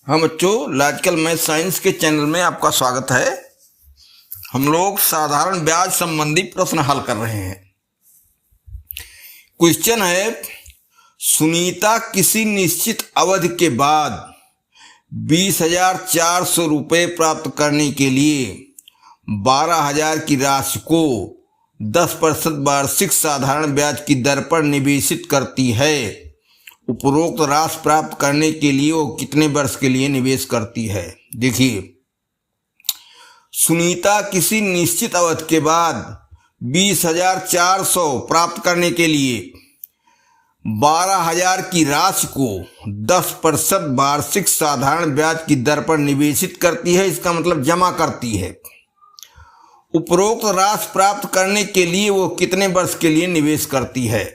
हाँ बच्चों, logical math science के चैनल में आपका स्वागत है। हम लोग साधारण ब्याज संबंधी प्रश्न हल कर रहे हैं। क्वेश्चन है, सुनीता किसी निश्चित अवधि के बाद 20,400 रुपये प्राप्त करने के लिए 12,000 की राशि को 10% वार्षिक साधारण ब्याज की दर पर निवेशित करती है। उपरोक्त राशि प्राप्त करने के लिए वो कितने वर्ष के लिए निवेश करती है? देखिए, सुनीता किसी निश्चित अवधि के बाद 20,400 प्राप्त करने के लिए 12,000 की राशि को 10% वार्षिक साधारण ब्याज की दर पर निवेशित करती है। इसका मतलब जमा करती है। उपरोक्त राशि प्राप्त करने के लिए वो कितने वर्ष के लिए निवेश करती है?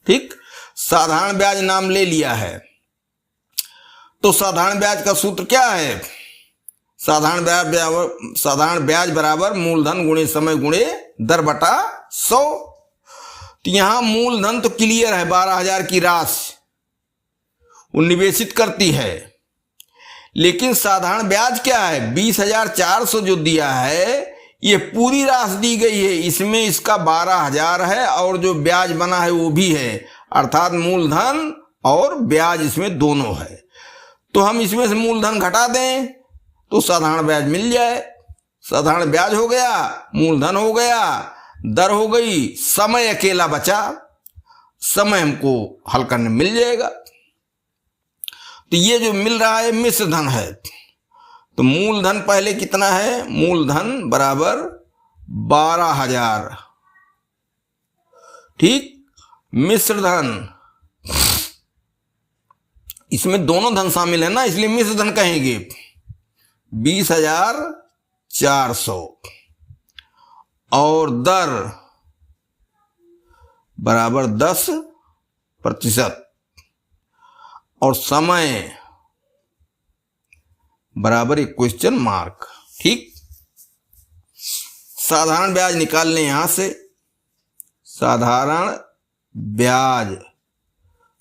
ठीक, साधारण ब्याज नाम ले लिया है तो साधारण ब्याज का सूत्र क्या है? साधारण ब्याज बराबर मूलधन गुणे समय गुणे दर बटा 100। तो यहां मूलधन तो क्लियर है, 12,000 की राशि वो निवेशित करती है, लेकिन साधारण ब्याज क्या है? 20,400 जो दिया है ये पूरी राशि दी गई है, इसमें इसका 12,000 है और जो ब्याज बना है वो भी है, अर्थात मूलधन और ब्याज इसमें दोनों है। तो हम इसमें से मूलधन घटा दें तो साधारण ब्याज मिल जाए। साधारण ब्याज हो गया, मूलधन हो गया, दर हो गई, समय अकेला बचा। समय हमको हल करने मिल जाएगा। तो ये जो मिल रहा है मिश्र धन है। तो मूलधन पहले कितना है? मूलधन बराबर 12,000। ठीक, मिश्र धन, इसमें दोनों धन शामिल है ना, इसलिए मिश्र धन कहेंगे। 20,400 और दर बराबर 10% और समय बराबर एक क्वेश्चन मार्क। ठीक, साधारण ब्याज निकाल लें यहां से। साधारण ब्याज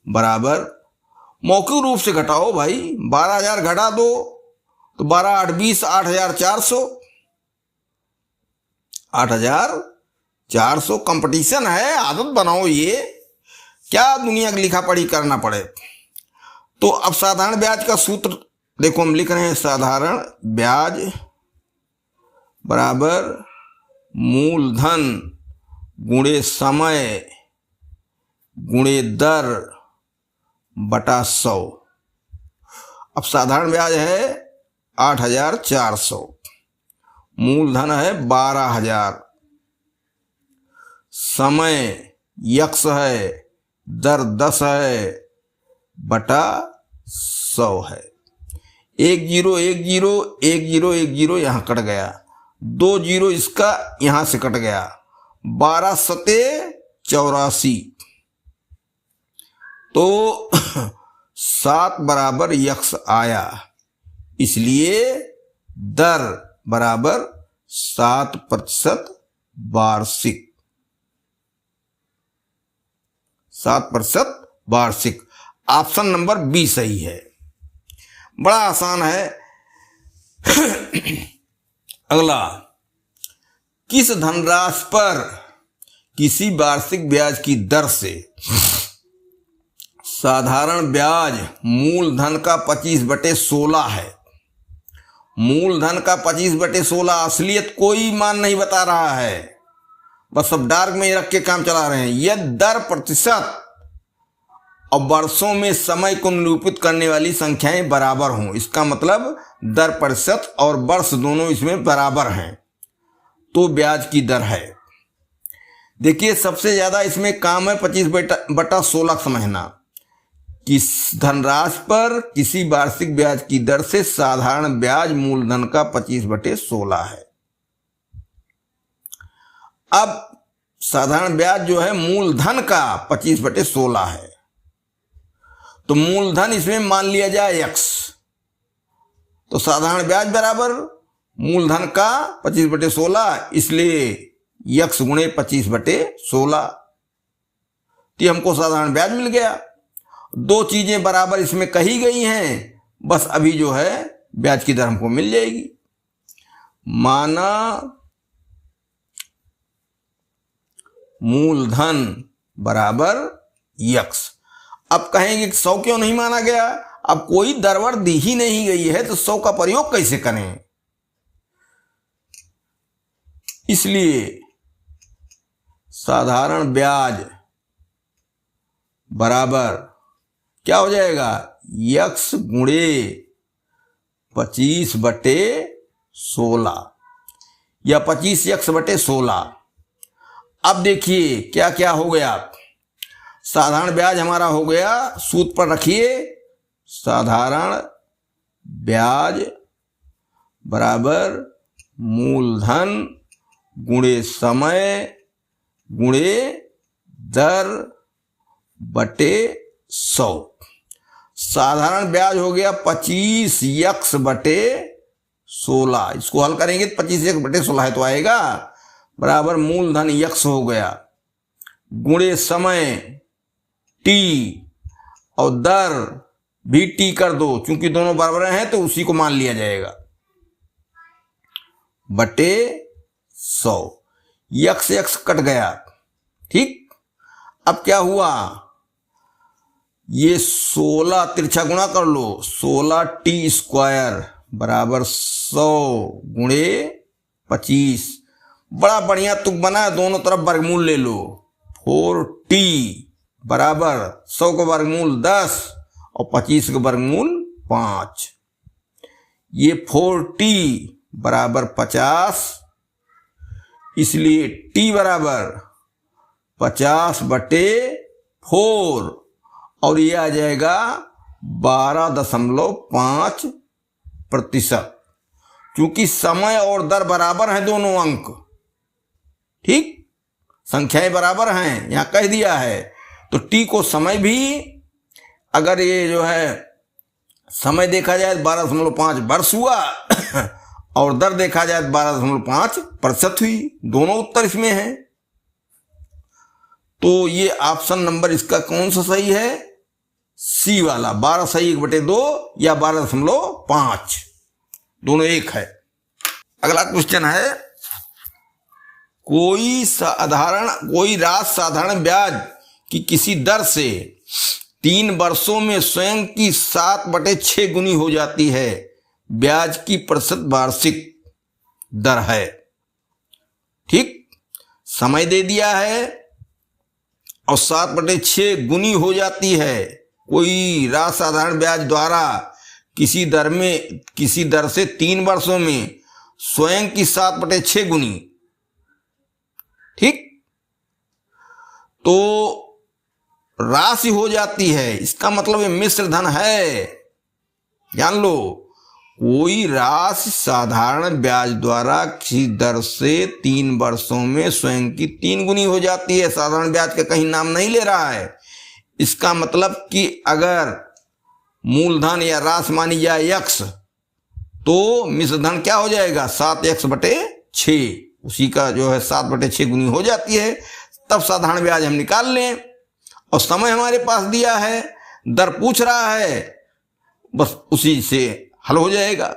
बराबर मौखिक रूप से घटाओ भाई, 12,000 घटा दो तो 12 8 20 8,400। 8,400 कंपटीशन है, आदत बनाओ, ये क्या दुनिया की लिखा पढ़ी करना पड़े। तो अब साधारण ब्याज का सूत्र देखो, हम लिख रहे हैं साधारण ब्याज बराबर मूलधन गुणे समय गुणे दर बटा 100। अब साधारण ब्याज है 8,400, मूलधन है 12,000, समय x है, दर 10 है, बटा 100 है। 1 0 1 0 1 0 1 0 यहां कट गया, 2 0 इसका यहां से कट गया, 12 सते 84। तो 7 बराबर x आया, इसलिए दर बराबर 7% वार्षिक। 7% वार्षिक। ऑप्शन नंबर बी सही है। बड़ा आसान है। अगला, किस धनराशि पर किसी वार्षिक ब्याज की दर से साधारण ब्याज मूलधन का 25/16 है? मूलधन का 25/16, असलियत कोई मान नहीं बता रहा है, बस सब डार्क में रख के काम चला रहे हैं। यह दर प्रतिशत और वर्षों में समय को निरूपित करने वाली संख्याएं बराबर हों, इसका मतलब दर प्रतिशत और वर्ष दोनों इसमें बराबर हैं तो ब्याज की दर है। देखिए, सबसे ज्यादा इसमें काम है 25/16 समझना। किस धनराशि पर किसी वार्षिक ब्याज की दर से साधारण ब्याज मूलधन का 25/16 है। अब साधारण ब्याज जो है मूलधन का 25/16 है, तो मूलधन इसमें मान लिया जाए x, तो साधारण ब्याज बराबर मूलधन का 25/16, इसलिए x गुणे 25/16। तो हमको साधारण ब्याज मिल गया। दो चीजें बराबर इसमें कही गई हैं, बस अभी जो है ब्याज की दर हमको मिल जाएगी। माना मूलधन बराबर यक्स। अब कहेंगे 100 क्यों नहीं माना गया? अब कोई दरवर दी ही नहीं गई है तो 100 का प्रयोग कैसे करें? इसलिए साधारण ब्याज बराबर क्या हो जाएगा? यक्स गुणे 25/16 या 25 यक्स बटे 16। अब देखिए क्या क्या हो गया। साधारण ब्याज हमारा हो गया, सूत्र पर रखिए, साधारण ब्याज बराबर मूलधन गुणे समय गुणे दर बटे 100। साधारण ब्याज हो गया 25 यक्स बटे 16। इसको हल करेंगे तो 25 यक्स बटे 16 है तो आएगा बराबर मूलधन यक्स हो गया गुणे समय टी और दर भी टी कर दो, क्योंकि दोनों बराबर हैं तो उसी को मान लिया जाएगा, बटे 100। यक्स यक्स कट गया। ठीक, अब क्या हुआ? ये 16 तिरछा गुणा कर लो, 16t² बराबर 100 गुणे 25। बड़ा बढ़िया तुक बना, दोनों तरफ वर्गमूल ले लो। 4t बराबर 100 का वर्गमूल 10 और 25 का वर्गमूल 5। ये 4t बराबर 50, इसलिए t बराबर 50/4 और ये आ जाएगा 12.5%, क्योंकि समय और दर बराबर हैं दोनों अंक। ठीक, संख्याएं बराबर हैं, यहां कह दिया है। तो t को समय भी, अगर ये जो है समय देखा जाए 12.5 वर्ष हुआ और दर देखा जाए 12.5% हुई, दोनों उत्तर इसमें है। तो ये ऑप्शन नंबर इसका कौन सा सही है? सी वाला, 12 सही 1/2 या 12.5, दोनों एक है। अगला क्वेश्चन है, कोई राशि साधारण ब्याज की किसी दर से 3 वर्षों में स्वयं की 7/6 गुनी हो जाती है, ब्याज की प्रतिशत वार्षिक दर है। ठीक, समय दे दिया है और 7/6 गुनी हो जाती है। कोई राशि साधारण ब्याज द्वारा किसी दर से 3 वर्षों में स्वयं की 7/6 गुनी। ठीक, तो राशि हो जाती है, इसका मतलब ये मिश्र धन है, जान लो। कोई राशि साधारण ब्याज द्वारा किसी दर से 3 वर्षों में स्वयं की 3 गुनी हो जाती है। साधारण ब्याज का कहीं नाम नहीं ले रहा है। इसका मतलब कि अगर मूलधन या राशि मानी जाए यक्स, तो मिश्र धन क्या हो जाएगा? 7x/6, उसी का जो है 7/6 गुनी हो जाती है। तब साधारण ब्याज हम निकाल लें, और समय हमारे पास दिया है, दर पूछ रहा है, बस उसी से हल हो जाएगा।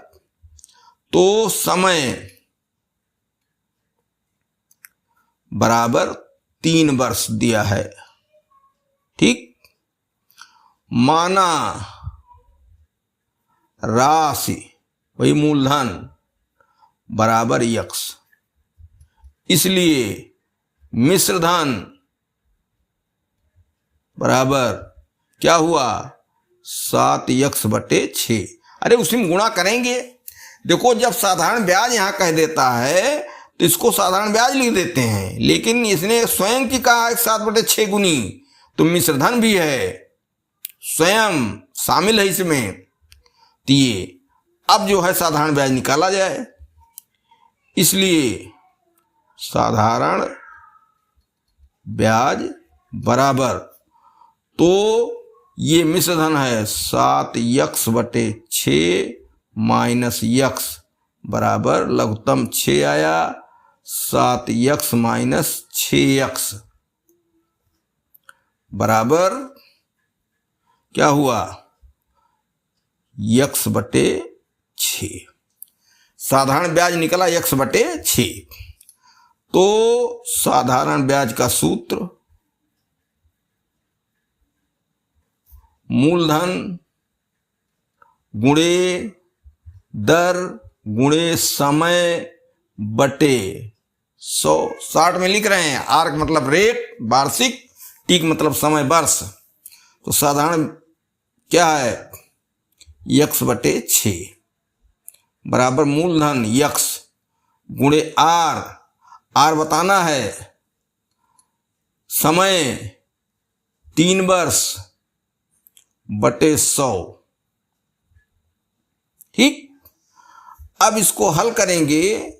तो समय बराबर 3 वर्ष दिया है। ठीक, माना राशि वही मूलधन बराबर यक्स, इसलिए मिश्र धन बराबर क्या हुआ? 7x/6। अरे उसी में गुणा करेंगे। देखो, जब साधारण ब्याज यहां कह देता है तो इसको साधारण ब्याज लिख देते हैं, लेकिन इसने स्वयं की कहा 7/6 गुनी, तो मिश्र धन भी है, स्वयं शामिल है इसमें। तो ये अब जो है साधारण ब्याज निकाला जाए, इसलिए साधारण ब्याज बराबर, तो ये मिश्र धन है 7x/6 माइनस यक्स बराबर लघुत्तम 6 आया, 7x माइनस 6x बराबर क्या हुआ? यक्स बटे 6। साधारण ब्याज निकला यक्स बटे 6। तो साधारण ब्याज का सूत्र मूलधन गुणे दर गुणे समय बटे 100। 60 में लिख रहे हैं। आर का मतलब रेट वार्षिक, टी का मतलब समय वर्ष। तो साधारण क्या है, यक्स बटे 6 बराबर मूलधन यक्स गुणे आर, आर बताना है, समय 3 वर्ष बटे 100। ठीक। अब इसको हल करेंगे,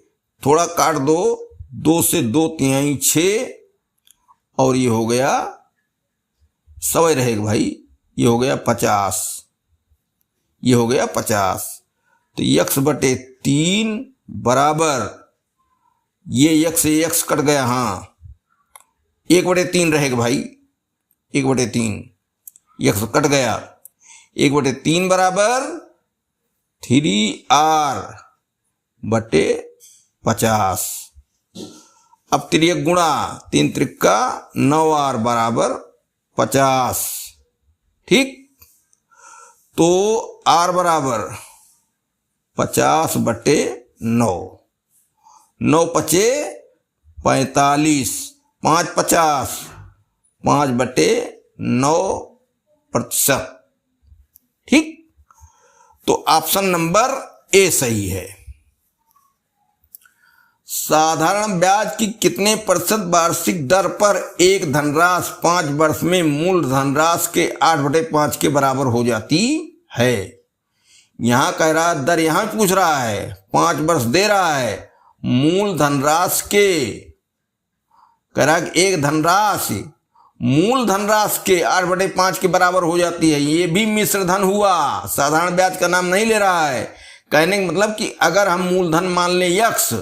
थोड़ा काट दो, 2 से 2 तिहाई 6 और ये हो गया 100 रहेगा भाई, ये हो गया 50, ये हो गया 50। तो यक्स बटे 3 बराबर, ये यक्स से यक्स कट गया, हाँ 1/3 रहेगा भाई, 1/3 यक्स कट गया, 1/3 बराबर 3R बटे 50। अब त्रियक गुणा, 3 त्रिका 9R बराबर 50। ठीक। तो R बराबर 50 बटे 9, 9 पचे 45, 5 50, 5 बटे 9%। ठीक। तो ऑप्शन नंबर ए सही है। साधारण ब्याज की कितने प्रतिशत वार्षिक दर पर एक धनराशि 5 वर्ष में मूल धनराशि के 8/5 के बराबर हो जाती है। यहां कह रहा है दर, यहां पूछ रहा है, 5 वर्ष दे रहा है, मूल धनराशि के कह रहा है एक धनराशि मूल धनराशि के 8/5 के बराबर हो जाती है। ये भी मिश्र धन हुआ, साधारण ब्याज का नाम नहीं ले रहा है। कहने का मतलब कि अगर हम मूलधन मान लें यक्स,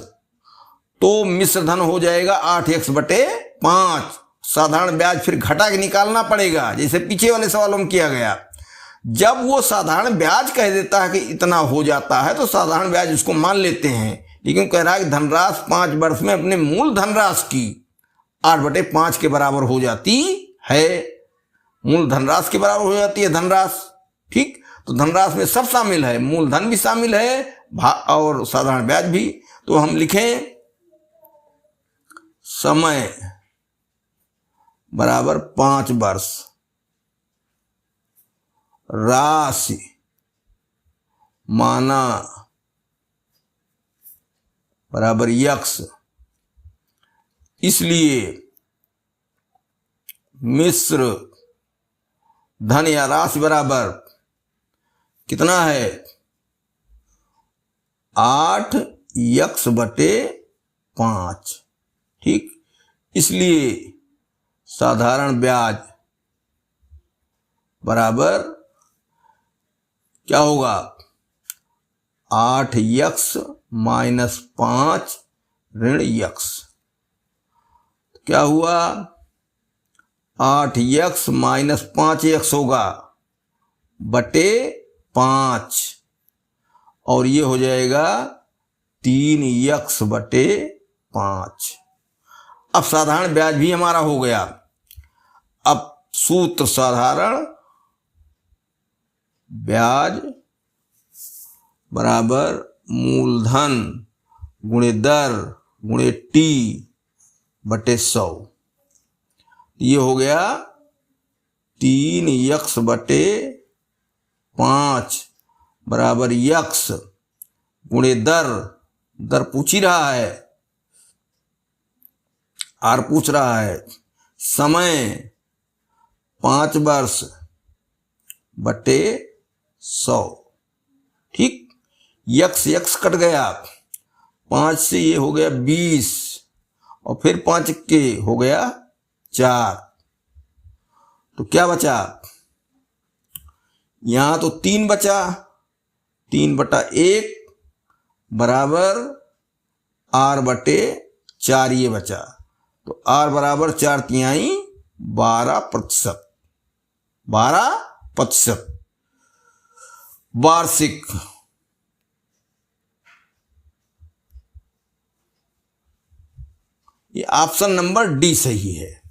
तो मिश्र धन हो जाएगा 8x बटे 5। साधारण ब्याज फिर घटा के निकालना पड़ेगा, जैसे पीछे वाले सवालों में किया गया। जब वो साधारण ब्याज कह देता है कि इतना हो जाता है, तो साधारण ब्याज उसको मान लेते हैं। लेकिन कह रहा है कि धनराशि 5 वर्ष में अपने मूल धनराशि की 8/5 के बराबर हो जाती है। मूल धनराशि के बराबर हो जाती है धनराशि। ठीक। तो धनराशि में सब शामिल है, मूलधन भी शामिल है और साधारण ब्याज भी। तो हम लिखें समय बराबर 5 वर्ष, राशि माना बराबर यक्स, इसलिए मिश्र धन या राशि बराबर कितना है, 8x बटे 5। ठीक। इसलिए साधारण ब्याज बराबर क्या होगा, 8x माइनस 5 ऋण x। क्या हुआ, 8x माइनस 5x होगा बटे 5, और ये हो जाएगा 3x बटे 5। अब साधारण ब्याज भी हमारा हो गया। अब सूत्र साधारण ब्याज बराबर मूलधन गुणे दर गुणे टी बटे 100। ये हो गया 3x बटे 5 बराबर यक्स गुणे दर, दर पूछ ही रहा है, आर पूछ रहा है, समय 5 वर्ष बटे 100। ठीक। यक्स यक्स कट गया, 5 से ये हो गया 20 और फिर 5 के हो गया 4। तो क्या बचा, यहां तो 3 बचा, 3/1 बराबर R बटे 4 ये बचा। तो R बराबर 4 तिहाई 12%। वार्षिक। ये ऑप्शन नंबर डी सही है।